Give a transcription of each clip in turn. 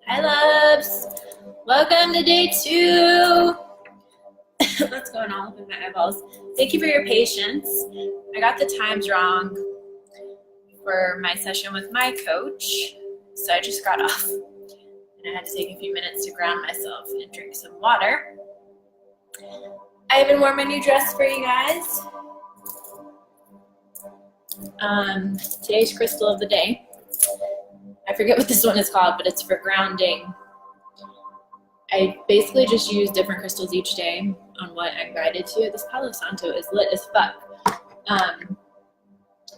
Hi, loves. Welcome to day 2. What's going on with my eyeballs? Thank you for your patience. I got the times wrong for my session with my coach, so I just got off. And I had to take a few minutes to ground myself and drink some water. I even wore my new dress for you guys. Today's crystal of the day. I forget what this one is called, but it's for grounding. I basically just use different crystals each day on what I'm guided to. This Palo Santo is lit as fuck.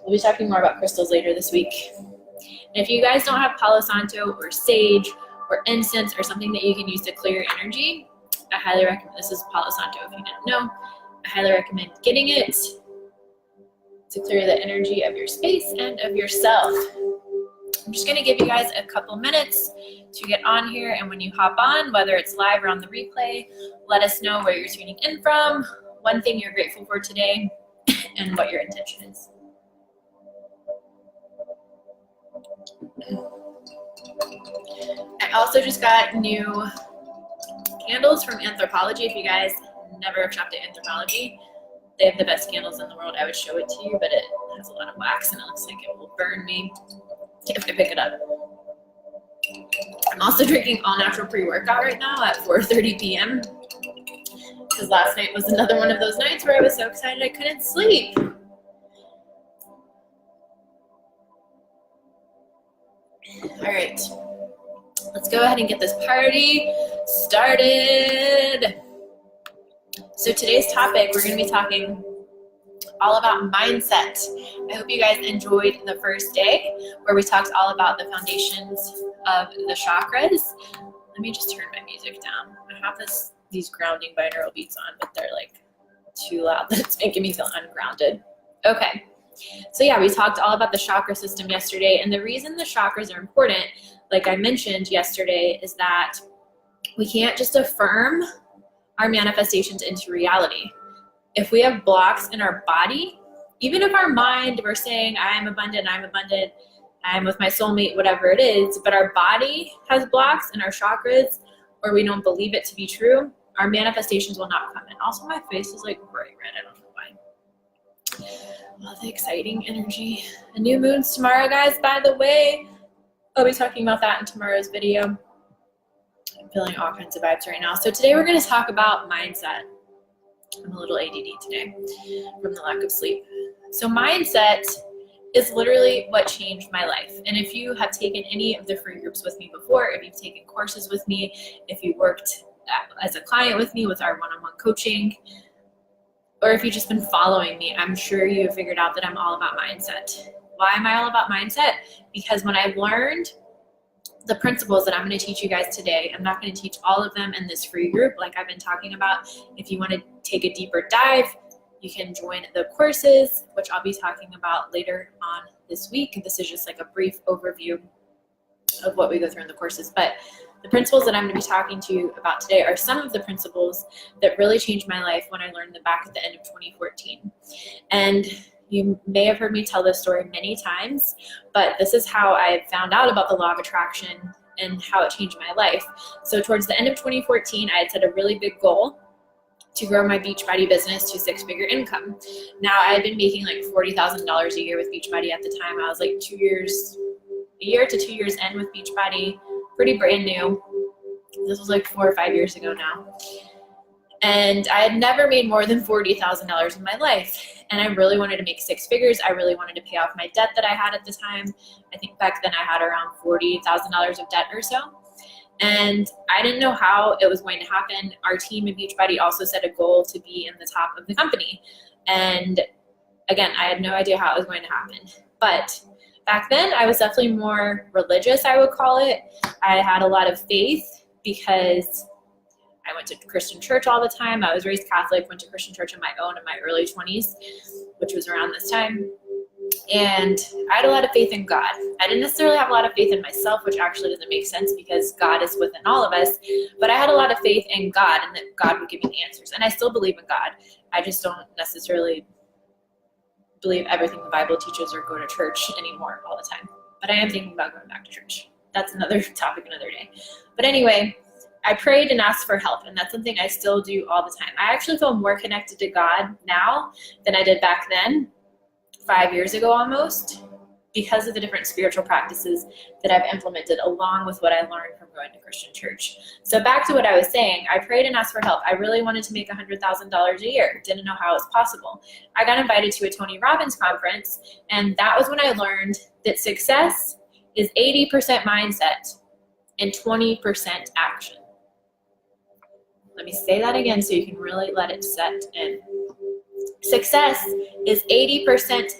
We'll be talking more about crystals later this week. And if you guys don't have Palo Santo or sage or incense or something that you can use to clear your energy, I highly recommend, this is Palo Santo if you didn't know, I highly recommend getting it to clear the energy of your space and of yourself. I'm just going to give you guys a couple minutes to get on here, and when you hop on, whether it's live or on the replay, let us know where you're tuning in from, one thing you're grateful for today, and what your intention is. I also just got new candles from Anthropologie. If you guys never have shopped at Anthropologie, they have the best candles in the world. I would show it to you, but it has a lot of wax and it looks like it will burn me if I pick it up. I'm also drinking all natural pre-workout right now at 4:30 p.m. because last night was another one of those nights where I was so excited I couldn't sleep. All right, let's go ahead and get this party started. So today's topic, we're going to be talking all about mindset. I hope you guys enjoyed the first day where we talked all about the foundations of the chakras. Let me just turn my music down. I have these grounding binaural beats on, but they're like too loud that it's making me feel ungrounded. Okay, so yeah, we talked all about the chakra system yesterday, and the reason the chakras are important, like I mentioned yesterday, is that we can't just affirm our manifestations into reality. If we have blocks in our body, even if our mind, we're saying, I'm abundant, I'm with my soulmate, whatever it is, but our body has blocks in our chakras, or we don't believe it to be true, our manifestations will not come in. Also, my face is like bright red, I don't know why. All the exciting energy. The new moon's tomorrow, guys, by the way. I'll be talking about that in tomorrow's video. I'm feeling all kinds of vibes right now. So today we're going to talk about mindset. I'm a little ADD today from the lack of sleep. So mindset is literally what changed my life. And if you have taken any of the free groups with me before, if you've taken courses with me, if you worked as a client with me with our one-on-one coaching, or if you've just been following me, I'm sure you have figured out that I'm all about mindset. Why am I all about mindset? Because when I learned the principles that I'm going to teach you guys today, I'm not going to teach all of them in this free group like I've been talking about. If you want to take a deeper dive, you can join the courses, which I'll be talking about later on this week. This is just like a brief overview of what we go through in the courses. But the principles that I'm going to be talking to you about today are some of the principles that really changed my life when I learned them back at the end of 2014. And you may have heard me tell this story many times, but this is how I found out about the law of attraction and how it changed my life. So towards the end of 2014, I had set a really big goal to grow my Beachbody business to 6-figure income. Now, I had been making like $40,000 a year with Beachbody at the time. I was like a year to 2 years in with Beachbody, pretty brand new. This was like 4 or 5 years ago now. And I had never made more than $40,000 in my life. And I really wanted to make 6 figures. I really wanted to pay off my debt that I had at the time. I think back then I had around $40,000 of debt or so. And I didn't know how it was going to happen. Our team at Beachbody also set a goal to be in the top of the company. And again, I had no idea how it was going to happen. But back then I was definitely more religious, I would call it. I had a lot of faith because I went to Christian church all the time. I was raised Catholic, went to Christian church on my own in my early 20s, which was around this time. And I had a lot of faith in God. I didn't necessarily have a lot of faith in myself, which actually doesn't make sense because God is within all of us. But I had a lot of faith in God and that God would give me the answers. And I still believe in God. I just don't necessarily believe everything the Bible teaches or go to church anymore all the time. But I am thinking about going back to church. that's another topic another day. But anyway, I prayed and asked for help, and that's something I still do all the time. I actually feel more connected to God now than I did back then, 5 years ago almost, because of the different spiritual practices that I've implemented along with what I learned from going to Christian church. So back to what I was saying, I prayed and asked for help. I really wanted to make $100,000 a year. Didn't know how it was possible. I got invited to a Tony Robbins conference, and that was when I learned that success is 80% mindset and 20% action. Let me say that again so you can really let it set in. Success is 80%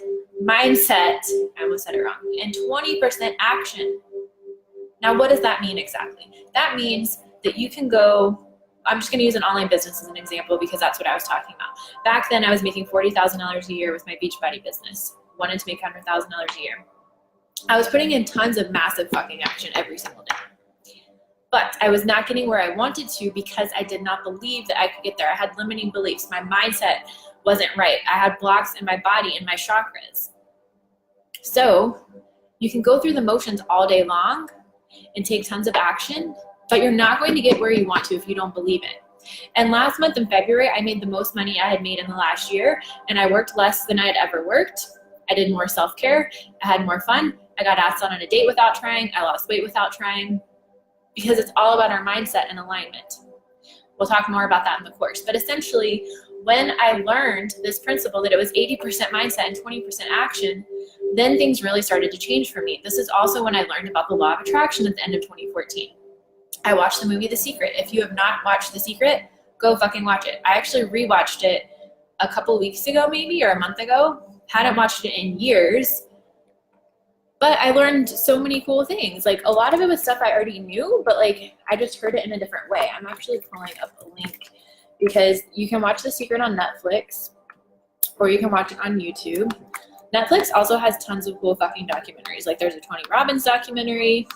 mindset, I almost said it wrong, and 20% action. Now, what does that mean exactly? That means that you can go, I'm just going to use an online business as an example because that's what I was talking about. Back then, I was making $40,000 a year with my Beachbody business. Wanted to make $100,000 a year. I was putting in tons of massive fucking action every single day. But I was not getting where I wanted to because I did not believe that I could get there. I had limiting beliefs. My mindset wasn't right. I had blocks in my body and my chakras. So you can go through the motions all day long and take tons of action, but you're not going to get where you want to if you don't believe it. And last month in February, I made the most money I had made in the last year, and I worked less than I had ever worked. I did more self-care. I had more fun. I got asked on a date without trying. I lost weight without trying. Because it's all about our mindset and alignment. We'll talk more about that in the course. But essentially, when I learned this principle that it was 80% mindset and 20% action, then things really started to change for me. This is also when I learned about the law of attraction at the end of 2014. I watched the movie The Secret. If you have not watched The Secret, go fucking watch it. I actually rewatched it a couple weeks ago maybe, or a month ago. Hadn't watched it in years. But I learned so many cool things. Like, a lot of it was stuff I already knew, but like, I just heard it in a different way. I'm actually pulling up a link because you can watch The Secret on Netflix or you can watch it on YouTube. Netflix also has tons of cool fucking documentaries. Like, there's a Tony Robbins documentary.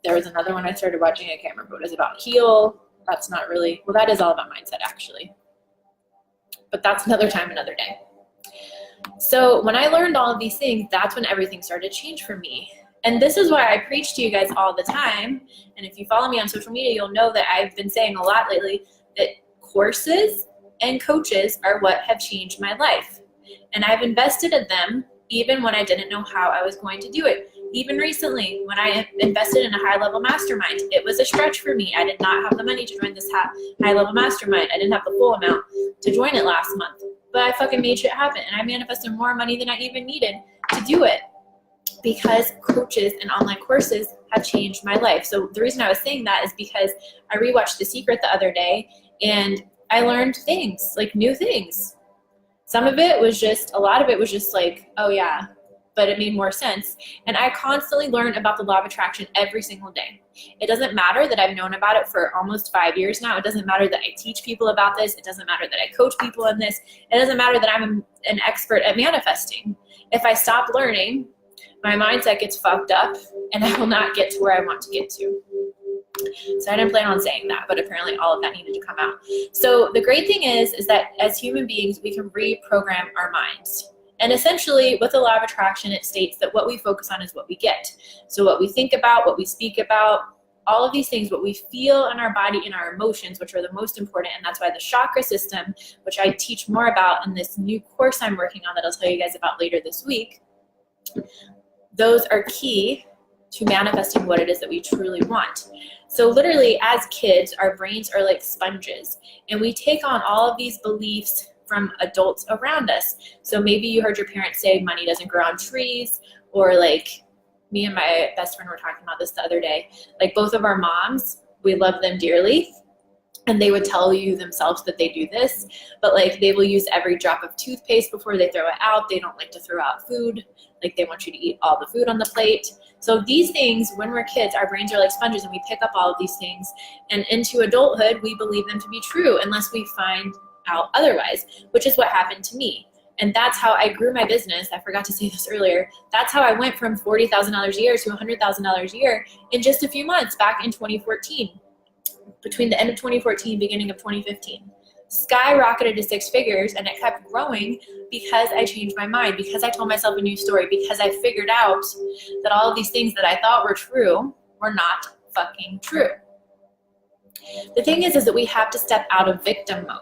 There was another one I started watching. I can't remember what it was about. Heal. That's not really, well, that is all about mindset actually. But that's another time, another day. So when I learned all of these things, that's when everything started to change for me. And this is why I preach to you guys all the time. And if you follow me on social media, you'll know that I've been saying a lot lately that courses and coaches are what have changed my life. And I've invested in them even when I didn't know how I was going to do it. Even recently, when I invested in a high-level mastermind, it was a stretch for me. I did not have the money to join this high-level mastermind. I didn't have the full amount to join it last month. But I fucking made shit happen, and I manifested more money than I even needed to do it because coaches and online courses have changed my life. So the reason I was saying that is because I rewatched The Secret the other day, and I learned things, like new things. Some of it was just, a lot of it was just like, oh yeah, but it made more sense. And I constantly learn about the law of attraction every single day. It doesn't matter that I've known about it for almost 5 years now. It doesn't matter that I teach people about this. It doesn't matter that I coach people on this. It doesn't matter that I'm an expert at manifesting. If I stop learning, my mindset gets fucked up and I will not get to where I want to get to. So I didn't plan on saying that, but apparently all of that needed to come out. So the great thing is that as human beings, we can reprogram our minds. And essentially, with the law of attraction, it states that what we focus on is what we get. So what we think about, what we speak about, all of these things, what we feel in our body and our emotions, which are the most important. And that's why the chakra system, which I teach more about in this new course I'm working on that I'll tell you guys about later this week, those are key to manifesting what it is that we truly want. So literally, as kids, our brains are like sponges. And we take on all of these beliefs from adults around us. So maybe you heard your parents say money doesn't grow on trees, or like me and my best friend were talking about this the other day. Like both of our moms, we love them dearly, and they would tell you themselves that they do this, but like they will use every drop of toothpaste before they throw it out. They don't like to throw out food. Like they want you to eat all the food on the plate. So these things, when we're kids, our brains are like sponges and we pick up all of these things. And into adulthood, we believe them to be true unless we find out otherwise, which is what happened to me. And that's how I grew my business. I forgot to say this earlier. That's how I went from $40,000 a year to $100,000 a year in just a few months back in 2014, between the end of 2014, beginning of 2015. skyrocketed to 6 figures, and it kept growing because I changed my mind, because I told myself a new story, because I figured out that all of these things that I thought were true were not fucking true. The thing is that we have to step out of victim mode.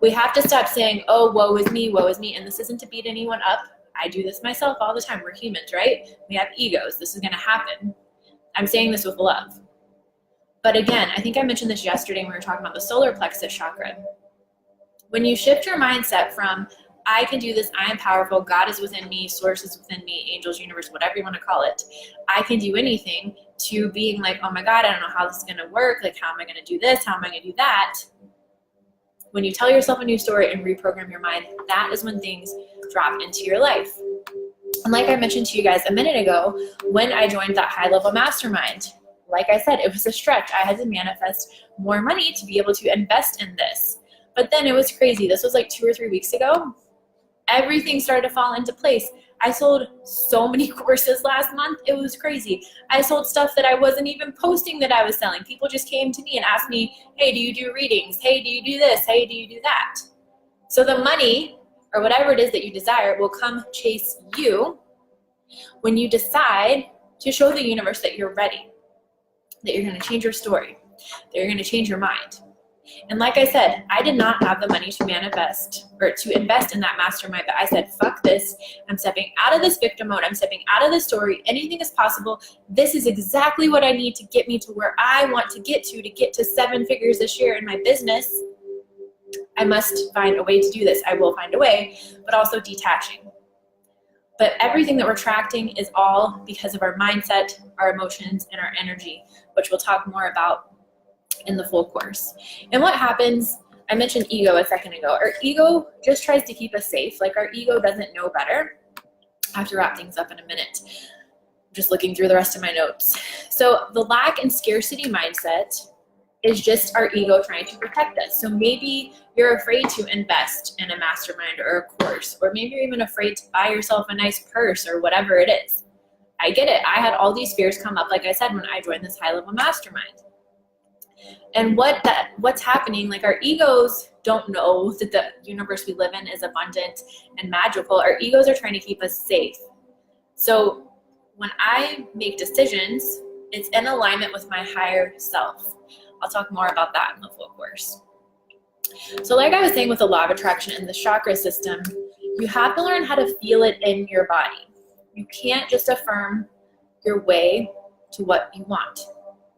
We have to stop saying, oh, woe is me, and this isn't to beat anyone up. I do this myself all the time. We're humans, right? We have egos. This is going to happen. I'm saying this with love. But again, I think I mentioned this yesterday when we were talking about the solar plexus chakra. When you shift your mindset from, I can do this, I am powerful, God is within me, source is within me, angels, universe, whatever you want to call it, I can do anything, to being like, oh my God, I don't know how this is going to work. Like, how am I going to do this? How am I going to do that? When you tell yourself a new story and reprogram your mind, that is when things drop into your life. And like I mentioned to you guys a minute ago, when I joined that high-level mastermind, like I said, it was a stretch. I had to manifest more money to be able to invest in this. But then it was crazy. This was like 2 or 3 weeks ago. Everything started to fall into place. I sold so many courses last month. It was crazy. I sold stuff that I wasn't even posting that I was selling. People just came to me and asked me, hey, do you do readings? Hey, do you do this? Hey, do you do that? So the money or whatever it is that you desire will come chase you when you decide to show the universe that you're ready, that you're going to change your story, that you're going to change your mind. And like I said, I did not have the money to manifest or to invest in that mastermind, but I said, fuck this. I'm stepping out of this victim mode. I'm stepping out of this story. Anything is possible. This is exactly what I need to get me to where I want to get to 7 figures this year in my business. I must find a way to do this. I will find a way, but also detaching. But everything that we're attracting is all because of our mindset, our emotions, and our energy, which we'll talk more about in the full course. And what happens, I mentioned ego a second ago. Our ego just tries to keep us safe. Like, our ego doesn't know better. I have to wrap things up in a minute. I'm just looking through the rest of my notes. So the lack and scarcity mindset is just our ego trying to protect us. So maybe you're afraid to invest in a mastermind or a course, or maybe you're even afraid to buy yourself a nice purse or whatever it is. I get it. I had all these fears come up, like I said, when I joined this high-level mastermind. And what's happening, like, our egos don't know that the universe we live in is abundant and magical. Our egos are trying to keep us safe. So when I make decisions, it's in alignment with my higher self. I'll talk more about that in the full course. So like I was saying with the law of attraction and the chakra system, you have to learn how to feel it in your body. You can't just affirm your way to what you want.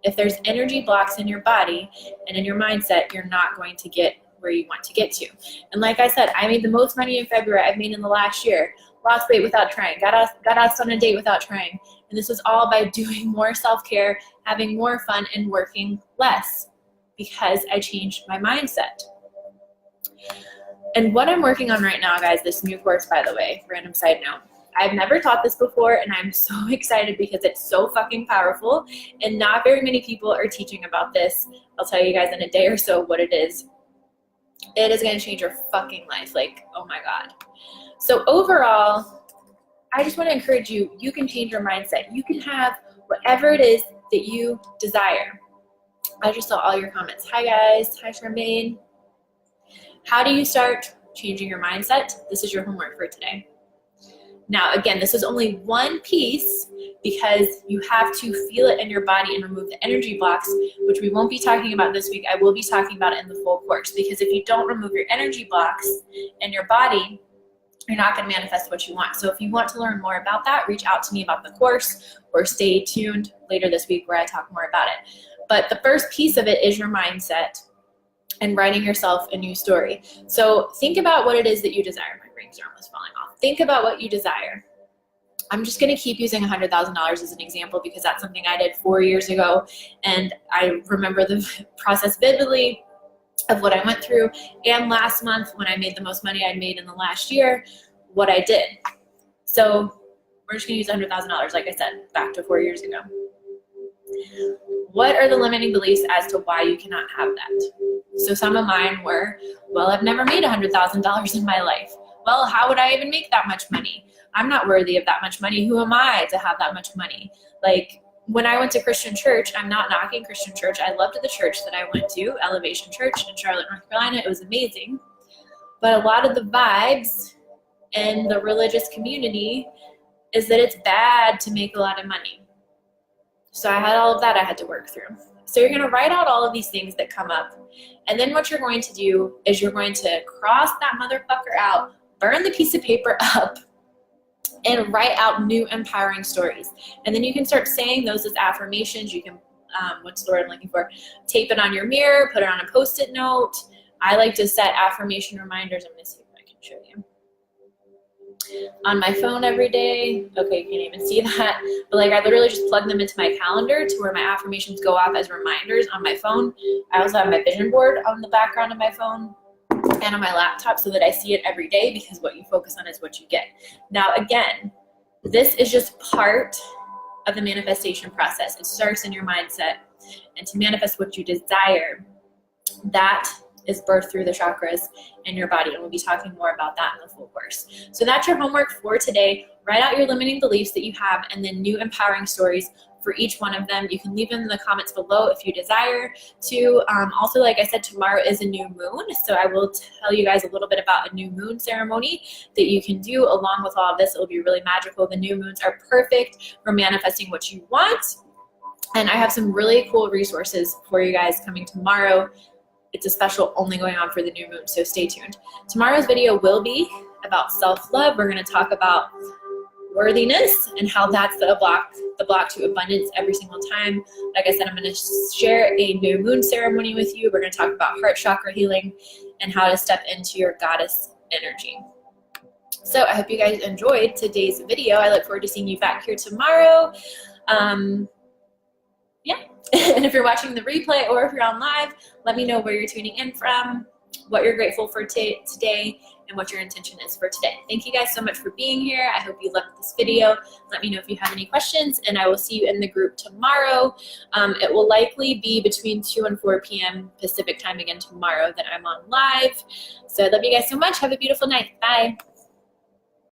If there's energy blocks in your body and in your mindset, you're not going to get where you want to get to. And like I said, I made the most money in February I've made in the last year. Lost weight without trying. Got asked on a date without trying. And this was all by doing more self-care, having more fun, and working less because I changed my mindset. And what I'm working on right now, guys, this new course, by the way, random side note, I've never taught this before, and I'm so excited because it's so fucking powerful, and not very many people are teaching about this. I'll tell you guys in a day or so what it is. It is going to change your fucking life. Like, oh my God. So overall, I just want to encourage you, you can change your mindset. You can have whatever it is that you desire. I just saw all your comments. Hi guys. Hi Charmaine. How do you start changing your mindset? This is your homework for today. Now, again, this is only one piece because you have to feel it in your body and remove the energy blocks, which we won't be talking about this week. I will be talking about it in the full course, because if you don't remove your energy blocks in your body, you're not going to manifest what you want. So if you want to learn more about that, reach out to me about the course, or stay tuned later this week where I talk more about it. But the first piece of it is your mindset and writing yourself a new story. So think about what it is that you desire. My rings are almost falling off. Think about what you desire. I'm just going to keep using $100,000 as an example because that's something I did 4 years ago, and I remember the process vividly of what I went through. And last month, when I made the most money I'd made in the last year, what I did. So we're just going to use $100,000, like I said, back to 4 years ago. What are the limiting beliefs as to why you cannot have that? So some of mine were, well, I've never made $100,000 in my life. Well, how would I even make that much money? I'm not worthy of that much money. Who am I to have that much money? Like, when I went to Christian church, I'm not knocking Christian church. I loved the church that I went to, Elevation Church in Charlotte, North Carolina. It was amazing. But a lot of the vibes in the religious community is that it's bad to make a lot of money. So I had all of that I had to work through. So you're going to write out all of these things that come up. And then what you're going to do is you're going to cross that motherfucker out, burn the piece of paper up, and write out new empowering stories. And then you can start saying those as affirmations. You can, what's the word I'm looking for? Tape it on your mirror, put it on a Post-it note. I like to set affirmation reminders. I'm going to see if I can show you. On my phone every day. Okay, you can't even see that. But like I literally just plug them into my calendar to where my affirmations go off as reminders on my phone. I also have my vision board on the background of my phone and on my laptop so that I see it every day, because what you focus on is what you get. Now again, this is just part of the manifestation process. It starts in your mindset, and to manifest what you desire, that is birthed through the chakras in your body, and we'll be talking more about that in the full course. So that's your homework for today. Write out your limiting beliefs that you have and then new empowering stories for each one of them. You can leave them in the comments below if you desire to. Also, like I said, tomorrow is a new moon, so I will tell you guys a little bit about a new moon ceremony that you can do along with all of this. It will be really magical. The new moons are perfect for manifesting what you want, and I have some really cool resources for you guys coming tomorrow. It's a special only going on for the new moon, so stay tuned. Tomorrow's video will be about self-love. We're going to talk about worthiness and how that's the block to abundance every single time. Like I said, I'm going to share a new moon ceremony with you. We're going to talk about heart chakra healing and how to step into your goddess energy. So I hope you guys enjoyed today's video. I look forward to seeing you back here tomorrow. Yeah. And if you're watching the replay or if you're on live, let me know where you're tuning in from, what you're grateful for today, and what your intention is for today. Thank you guys so much for being here. I hope you loved this video. Let me know if you have any questions, and I will see you in the group tomorrow. It will likely be between 2 and 4 p.m. Pacific time again tomorrow that I'm on live. So I love you guys so much. Have a beautiful night. Bye.